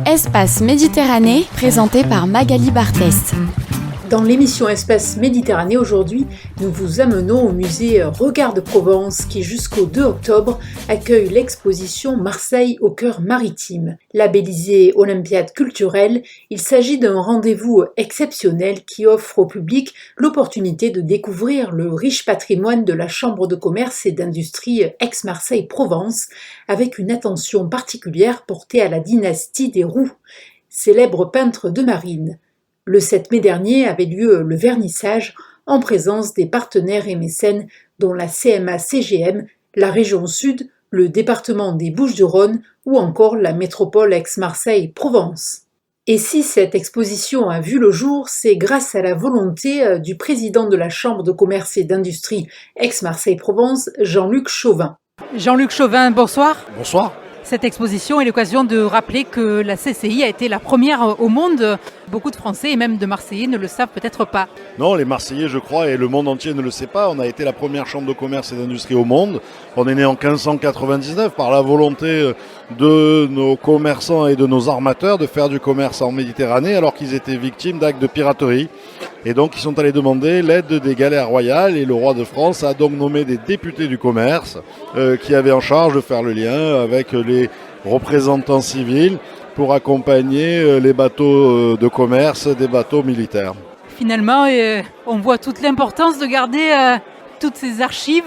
Espace Méditerranée, présenté par Magali Barthès. Dans l'émission Espace Méditerranée aujourd'hui, nous vous amenons au musée Regard de Provence qui jusqu'au 2 octobre accueille l'exposition Marseille au cœur maritime. Labellisé Olympiade culturelle, il s'agit d'un rendez-vous exceptionnel qui offre au public l'opportunité de découvrir le riche patrimoine de la Chambre de commerce et d'industrie Aix-Marseille-Provence avec une attention particulière portée à la dynastie des Roux, célèbre peintre de marine. Le 7 mai dernier avait lieu le vernissage en présence des partenaires et mécènes dont la CMA-CGM, la région Sud, le département des Bouches-du-Rhône ou encore la métropole Aix-Marseille-Provence. Et si cette exposition a vu le jour, c'est grâce à la volonté du président de la Chambre de commerce et d'industrie Aix-Marseille-Provence, Jean-Luc Chauvin. Jean-Luc Chauvin, bonsoir. Bonsoir. Cette exposition est l'occasion de rappeler que la CCI a été la première au monde. Beaucoup de Français et même de Marseillais ne le savent peut-être pas. Non, les Marseillais, je crois, et le monde entier ne le sait pas. On a été la première chambre de commerce et d'industrie au monde. On est né en 1599 par la volonté de nos commerçants et de nos armateurs de faire du commerce en Méditerranée alors qu'ils étaient victimes d'actes de piraterie. Et donc, ils sont allés demander l'aide des galères royales et le roi de France a donc nommé des députés du commerce qui avaient en charge de faire le lien avec les représentants civils pour accompagner les bateaux de commerce des bateaux militaires. Finalement, on voit toute l'importance de garder toutes ces archives,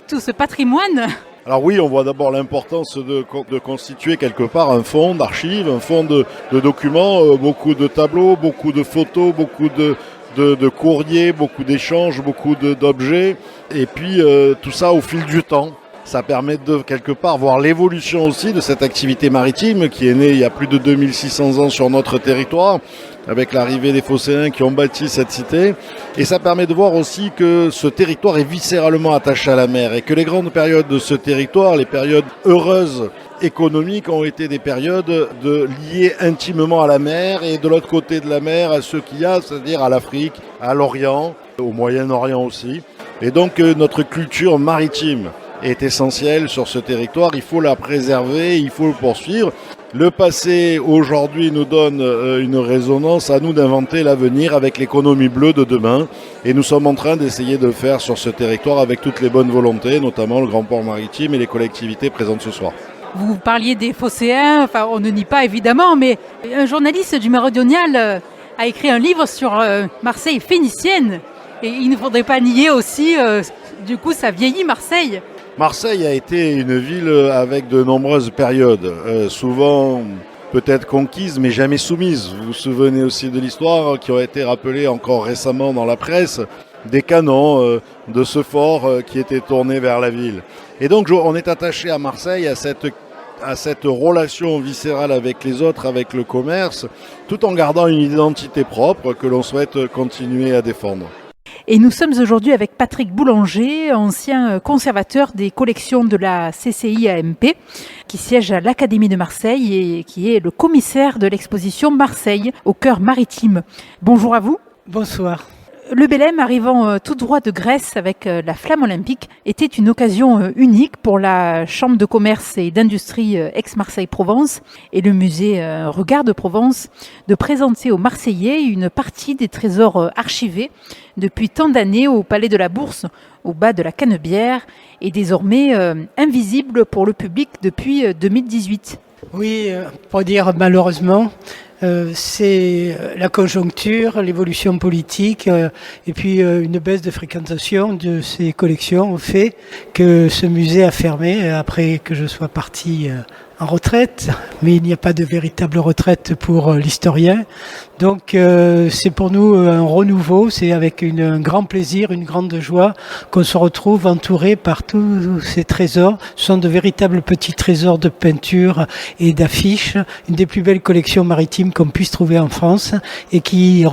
tout ce patrimoine. Alors oui, on voit d'abord l'importance de constituer quelque part un fonds d'archives, un fonds de documents, beaucoup de tableaux, beaucoup de photos, beaucoup de courriers, beaucoup d'échanges, beaucoup d'objets, et puis tout ça au fil du temps. Ça permet de quelque part voir l'évolution aussi de cette activité maritime qui est née il y a plus de 2600 ans sur notre territoire, avec l'arrivée des Phocéens qui ont bâti cette cité. Et ça permet de voir aussi que ce territoire est viscéralement attaché à la mer et que les grandes périodes de ce territoire, les périodes heureuses économiques, ont été des périodes liées intimement à la mer et de l'autre côté de la mer à ce qu'il y a, c'est-à-dire à l'Afrique, à l'Orient, au Moyen-Orient aussi. Et donc notre culture maritime est essentielle sur ce territoire, il faut la préserver, il faut le poursuivre. Le passé aujourd'hui nous donne une résonance, à nous d'inventer l'avenir avec l'économie bleue de demain et nous sommes en train d'essayer de le faire sur ce territoire avec toutes les bonnes volontés, notamment le Grand Port Maritime et les collectivités présentes ce soir. Vous parliez des Phocéens, enfin on ne nie pas évidemment, mais un journaliste du Méridional a écrit un livre sur Marseille phénicienne et il ne faudrait pas nier aussi, du coup ça vieillit Marseille. Marseille a été une ville avec de nombreuses périodes, souvent peut-être conquises mais jamais soumises. Vous vous souvenez aussi de l'histoire qui a été rappelée encore récemment dans la presse, des canons de ce fort qui étaient tournés vers la ville. Et donc on est attaché à Marseille, à cette relation viscérale avec les autres, avec le commerce, tout en gardant une identité propre que l'on souhaite continuer à défendre. Et nous sommes aujourd'hui avec Patrick Boulanger, ancien conservateur des collections de la CCI-AMP, qui siège à l'Académie de Marseille et qui est le commissaire de l'exposition Marseille au cœur maritime. Bonjour à vous. Bonsoir. Le Belém, arrivant tout droit de Grèce avec la flamme olympique, était une occasion unique pour la Chambre de commerce et d'industrie Aix-Marseille-Provence et le musée Regard de Provence de présenter aux Marseillais une partie des trésors archivés depuis tant d'années au Palais de la Bourse, au bas de la Canebière, et désormais invisible pour le public depuis 2018. Oui, pour dire malheureusement, c'est la conjoncture, l'évolution politique et puis une baisse de fréquentation de ces collections ont fait que ce musée a fermé après que je sois parti en retraite, mais il n'y a pas de véritable retraite pour l'historien. Donc c'est pour nous un renouveau, c'est avec un grand plaisir, une grande joie qu'on se retrouve entouré par tous ces trésors. Ce sont de véritables petits trésors de peinture et d'affiches, une des plus belles collections maritimes qu'on puisse trouver en France et qui se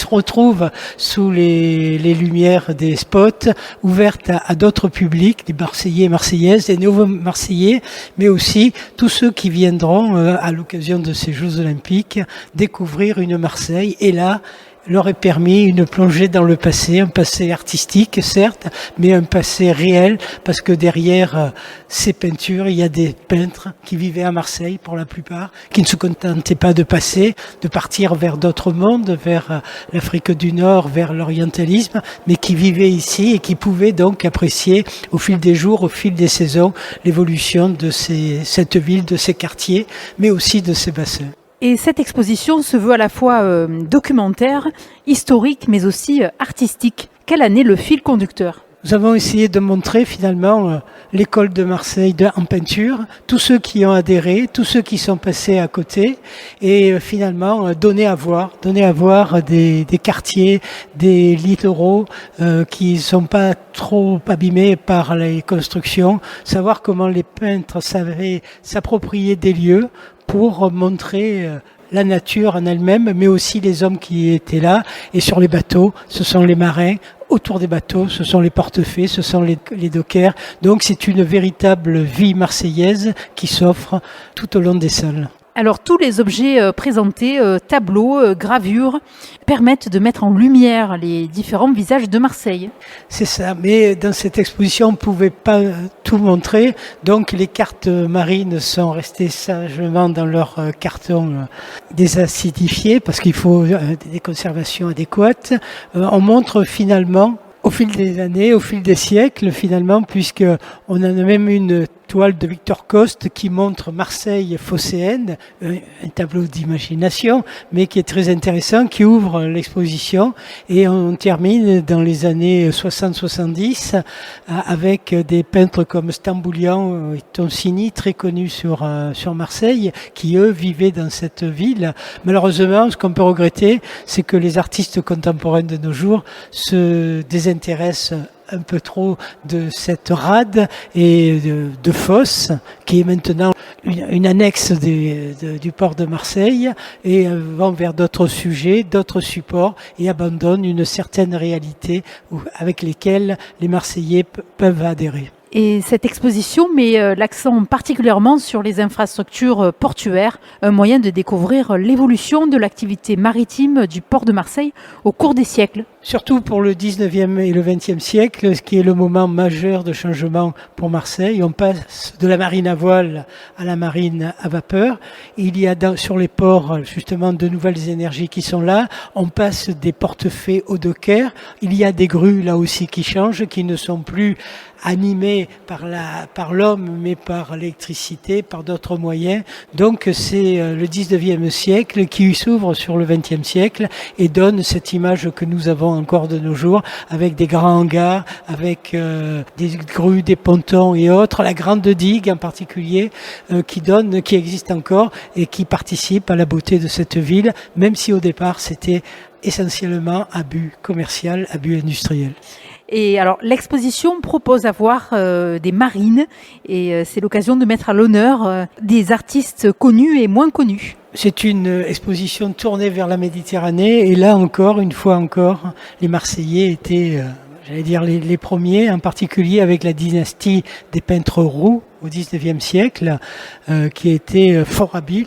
retrouve sous les lumières des spots, ouvertes à d'autres publics, des Marseillais et Marseillaises, des nouveaux Marseillais, mais aussi tous ceux qui viendront à l'occasion de ces Jeux Olympiques découvrir une Marseille. Et là, leur ait permis une plongée dans le passé, un passé artistique certes, mais un passé réel, parce que derrière ces peintures, il y a des peintres qui vivaient à Marseille pour la plupart, qui ne se contentaient pas de passer, de partir vers d'autres mondes, vers l'Afrique du Nord, vers l'orientalisme, mais qui vivaient ici et qui pouvaient donc apprécier au fil des jours, au fil des saisons, l'évolution de cette ville, de ces quartiers, mais aussi de ces bassins. Et cette exposition se veut à la fois documentaire, historique, mais aussi artistique. Quel en est le fil conducteur ? Nous avons essayé de montrer finalement l'école de Marseille en peinture, tous ceux qui ont adhéré, tous ceux qui sont passés à côté, et finalement donner à voir des quartiers, des littoraux qui ne sont pas trop abîmés par les constructions, savoir comment les peintres savaient s'approprier des lieux pour montrer la nature en elle-même, mais aussi les hommes qui étaient là. Et sur les bateaux, ce sont les marins. Autour des bateaux, ce sont les portefaix, ce sont les dockers. Donc c'est une véritable vie marseillaise qui s'offre tout au long des salles. Alors tous les objets présentés, tableaux, gravures, permettent de mettre en lumière les différents visages de Marseille. C'est ça, mais dans cette exposition, on ne pouvait pas tout montrer, donc les cartes marines sont restées sagement dans leur carton désacidifié, parce qu'il faut des conservations adéquates. On montre finalement, au fil des années, au fil des siècles finalement, puisque on a même une toile de Victor Coste qui montre Marseille phocéenne, un tableau d'imagination, mais qui est très intéressant, qui ouvre l'exposition. Et on termine dans les années 60-70 avec des peintres comme Stamboulian et Tonsini, très connus sur Marseille, qui eux vivaient dans cette ville. Malheureusement, ce qu'on peut regretter, c'est que les artistes contemporains de nos jours se désintéressent un peu trop de cette rade et de fosse qui est maintenant une annexe du port de Marseille et vont vers d'autres sujets, d'autres supports et abandonnent une certaine réalité avec lesquelles les Marseillais peuvent adhérer. Et cette exposition met l'accent particulièrement sur les infrastructures portuaires, un moyen de découvrir l'évolution de l'activité maritime du port de Marseille au cours des siècles. Surtout pour le 19e et le 20e siècle, ce qui est le moment majeur de changement pour Marseille. On passe de la marine à voile à la marine à vapeur. Il y a sur les ports justement de nouvelles énergies qui sont là. On passe des portefaix aux dockers. Il y a des grues là aussi qui changent, qui ne sont plus animés par l'homme, mais par l'électricité, par d'autres moyens. Donc c'est le 19e siècle qui s'ouvre sur le 20e siècle et donne cette image que nous avons encore de nos jours, avec des grands hangars, avec des grues, des pontons et autres, la grande digue en particulier, qui existe encore et qui participe à la beauté de cette ville, même si au départ c'était essentiellement à but commercial, à but industriel. Et alors, l'exposition propose à voir des marines et c'est l'occasion de mettre à l'honneur des artistes connus et moins connus. C'est une exposition tournée vers la Méditerranée et là encore, une fois encore, les Marseillais étaient, les premiers, en particulier avec la dynastie des peintres roux au XIXe siècle, qui était fort habile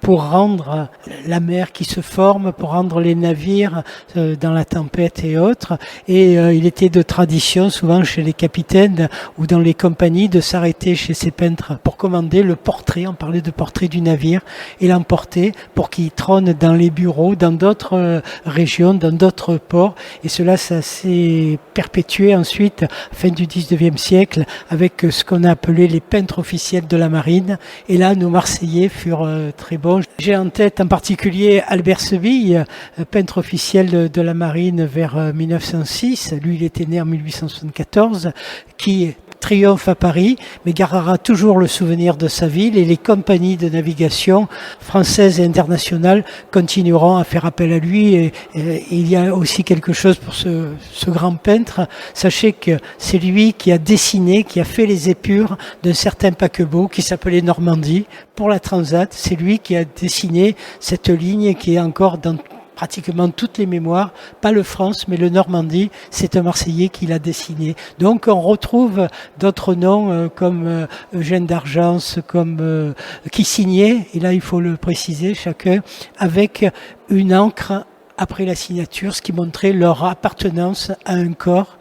pour rendre la mer qui se forme, pour rendre les navires dans la tempête et autres. Et il était de tradition, souvent chez les capitaines ou dans les compagnies, de s'arrêter chez ces peintres pour commander le portrait, on parlait de portrait du navire, et l'emporter pour qu'il trône dans les bureaux, dans d'autres régions, dans d'autres ports. Et cela, ça s'est perpétué ensuite, fin du XIXe siècle, avec ce qu'on a appelé les peintres officiels de la marine. Et là, nos Marseillais furent très bons. J'ai en tête en particulier Albert Sebille, peintre officiel de la marine vers 1906. Lui, il était né en 1874, qui triomphe à Paris, mais gardera toujours le souvenir de sa ville, et les compagnies de navigation françaises et internationales continueront à faire appel à lui. Et il y a aussi quelque chose pour ce grand peintre. Sachez que c'est lui qui a dessiné, qui a fait les épures d'un certain paquebot qui s'appelait Normandie pour la Transat. C'est lui qui a dessiné cette ligne qui est encore dans pratiquement toutes les mémoires, pas le France, mais le Normandie, c'est un Marseillais qui l'a dessiné. Donc on retrouve d'autres noms comme Eugène d'Argence, comme qui signait, et là il faut le préciser chacun, avec une encre après la signature, ce qui montrait leur appartenance à un corps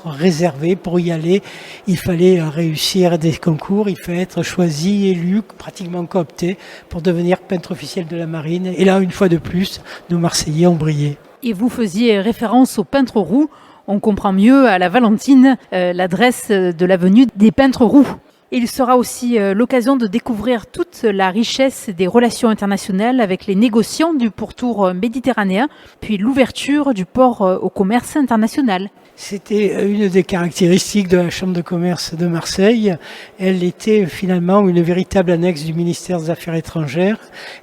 réservé. Pour y aller, il fallait réussir des concours, il fallait être choisi, élu, pratiquement coopté pour devenir peintre officiel de la marine. Et là, une fois de plus, nos Marseillais ont brillé. Et vous faisiez référence aux peintres roux. On comprend mieux à la Valentine l'adresse de l'avenue des peintres roux. Il sera aussi l'occasion de découvrir toute la richesse des relations internationales avec les négociants du pourtour méditerranéen, puis l'ouverture du port au commerce international. C'était une des caractéristiques de la Chambre de commerce de Marseille. Elle était finalement une véritable annexe du ministère des Affaires étrangères.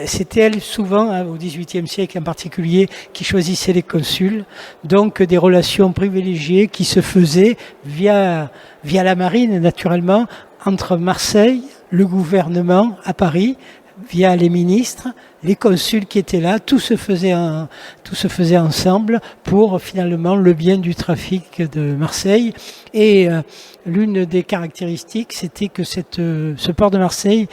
C'était elle souvent, au XVIIIe siècle en particulier, qui choisissait les consuls. Donc des relations privilégiées qui se faisaient via la marine naturellement, entre Marseille, le gouvernement à Paris, via les ministres, les consuls qui étaient là, tout se faisait ensemble pour finalement le bien du trafic de Marseille. Et l'une des caractéristiques, c'était que ce port de Marseille,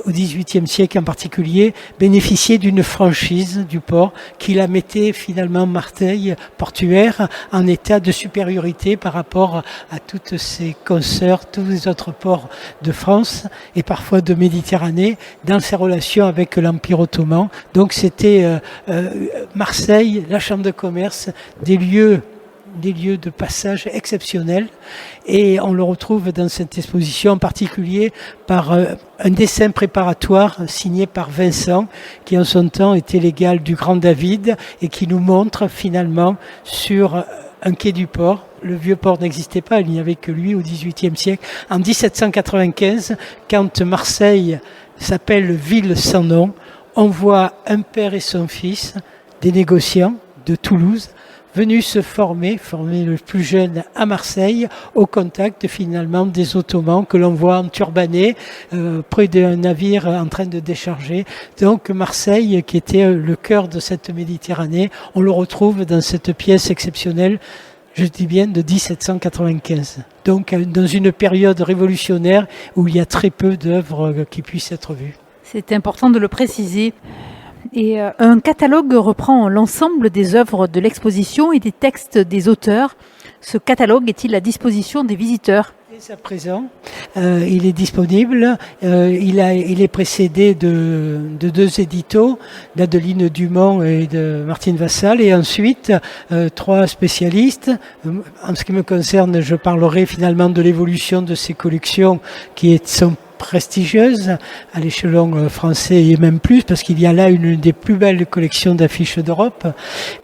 au XVIIIe siècle en particulier, bénéficiait d'une franchise du port qui la mettait finalement Marseille portuaire en état de supériorité par rapport à toutes ses consoeurs, tous les autres ports de France et parfois de Méditerranée dans ses relations avec l'Empire ottoman. Donc c'était Marseille, la Chambre de commerce, des lieux de passage exceptionnels, et on le retrouve dans cette exposition en particulier par un dessin préparatoire signé par Vincent, qui en son temps était l'égal du Grand David et qui nous montre finalement sur un quai du port. Le vieux port n'existait pas, il n'y avait que lui au XVIIIe siècle. En 1795, quand Marseille s'appelle ville sans nom, on voit un père et son fils, des négociants de Toulouse, venus se former le plus jeune à Marseille, au contact finalement des Ottomans que l'on voit enturbanés près d'un navire en train de décharger. Donc Marseille, qui était le cœur de cette Méditerranée, on le retrouve dans cette pièce exceptionnelle, je dis bien de 1795. Donc dans une période révolutionnaire où il y a très peu d'œuvres qui puissent être vues. C'est important de le préciser. Et un catalogue reprend l'ensemble des œuvres de l'exposition et des textes des auteurs. Ce catalogue est-il à disposition des visiteurs ? Dès à présent, il est disponible. Il est précédé de deux éditos, d'Adeline Dumont et de Martine Vassal, et ensuite 3 spécialistes. En ce qui me concerne, je parlerai finalement de l'évolution de ces collections qui sont prestigieuses à l'échelon français et même plus, parce qu'il y a là une des plus belles collections d'affiches d'Europe.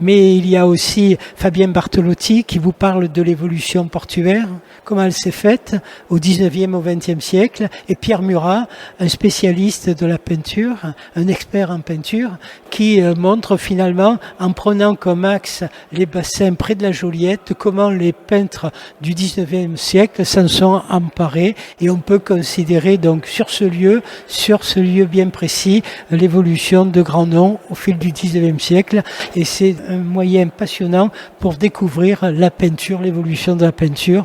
Mais il y a aussi Fabien Bartolotti qui vous parle de l'évolution portuaire, comment elle s'est faite au 19e, au 20e siècle, et Pierre Murat, un spécialiste de la peinture, un expert en peinture, qui montre finalement, en prenant comme axe les bassins près de la Joliette, comment les peintres du 19e siècle s'en sont emparés, et on peut considérer donc sur ce lieu bien précis, l'évolution de grands noms au fil du 19e siècle, et c'est un moyen passionnant pour découvrir la peinture, l'évolution de la peinture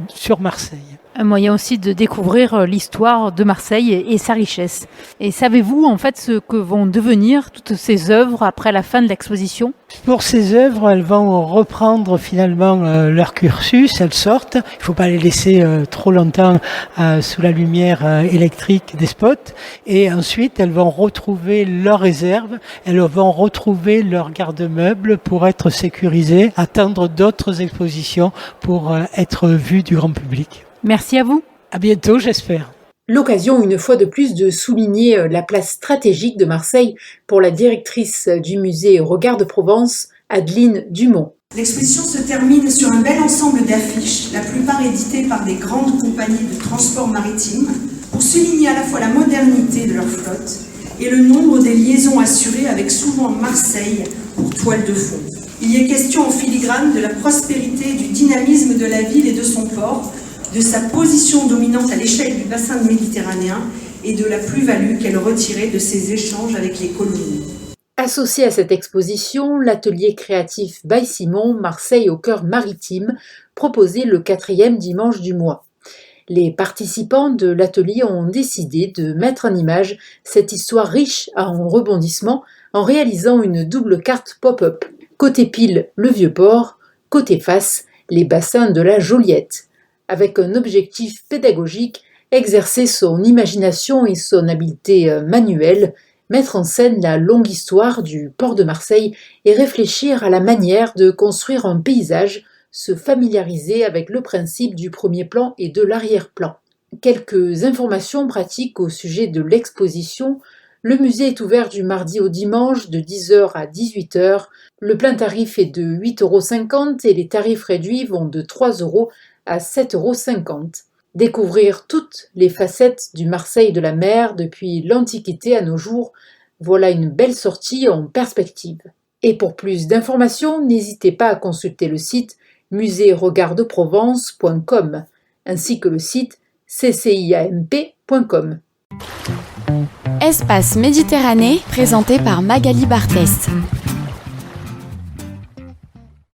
sur Marseille. Un moyen aussi de découvrir l'histoire de Marseille et sa richesse. Et savez-vous en fait ce que vont devenir toutes ces œuvres après la fin de l'exposition ? Pour ces œuvres, elles vont reprendre finalement leur cursus, elles sortent. Il ne faut pas les laisser trop longtemps sous la lumière électrique des spots. Et ensuite, elles vont retrouver leurs réserves, elles vont retrouver leur garde-meubles pour être sécurisées, attendre d'autres expositions pour être vues du grand public. Merci à vous. À bientôt, j'espère. L'occasion, une fois de plus, de souligner la place stratégique de Marseille pour la directrice du musée Regard de Provence, Adeline Dumont. L'exposition se termine sur un bel ensemble d'affiches, la plupart éditées par des grandes compagnies de transport maritime, pour souligner à la fois la modernité de leur flotte et le nombre des liaisons assurées avec souvent Marseille pour toile de fond. Il y est question en filigrane de la prospérité et du dynamisme de la ville et de son port, de sa position dominante à l'échelle du bassin méditerranéen et de la plus-value qu'elle retirait de ses échanges avec les colonies. Associé à cette exposition, l'atelier créatif by Simon, Marseille au cœur maritime, proposé le 4e dimanche du mois. Les participants de l'atelier ont décidé de mettre en image cette histoire riche en rebondissements en réalisant une double carte pop-up. Côté pile, le Vieux-Port, côté face, les bassins de la Joliette. Avec un objectif pédagogique, exercer son imagination et son habileté manuelle, mettre en scène la longue histoire du port de Marseille et réfléchir à la manière de construire un paysage, se familiariser avec le principe du premier plan et de l'arrière-plan. Quelques informations pratiques au sujet de l'exposition. Le musée est ouvert du mardi au dimanche de 10h à 18h. Le plein tarif est de 8,50 € et les tarifs réduits vont de 3 € à 7,50 €. Découvrir toutes les facettes du Marseille de la mer depuis l'Antiquité à nos jours, voilà une belle sortie en perspective. Et pour plus d'informations, n'hésitez pas à consulter le site musée-regard-de-provence.com ainsi que le site cciamp.com. Espace Méditerranée, présenté par Magali Barthès.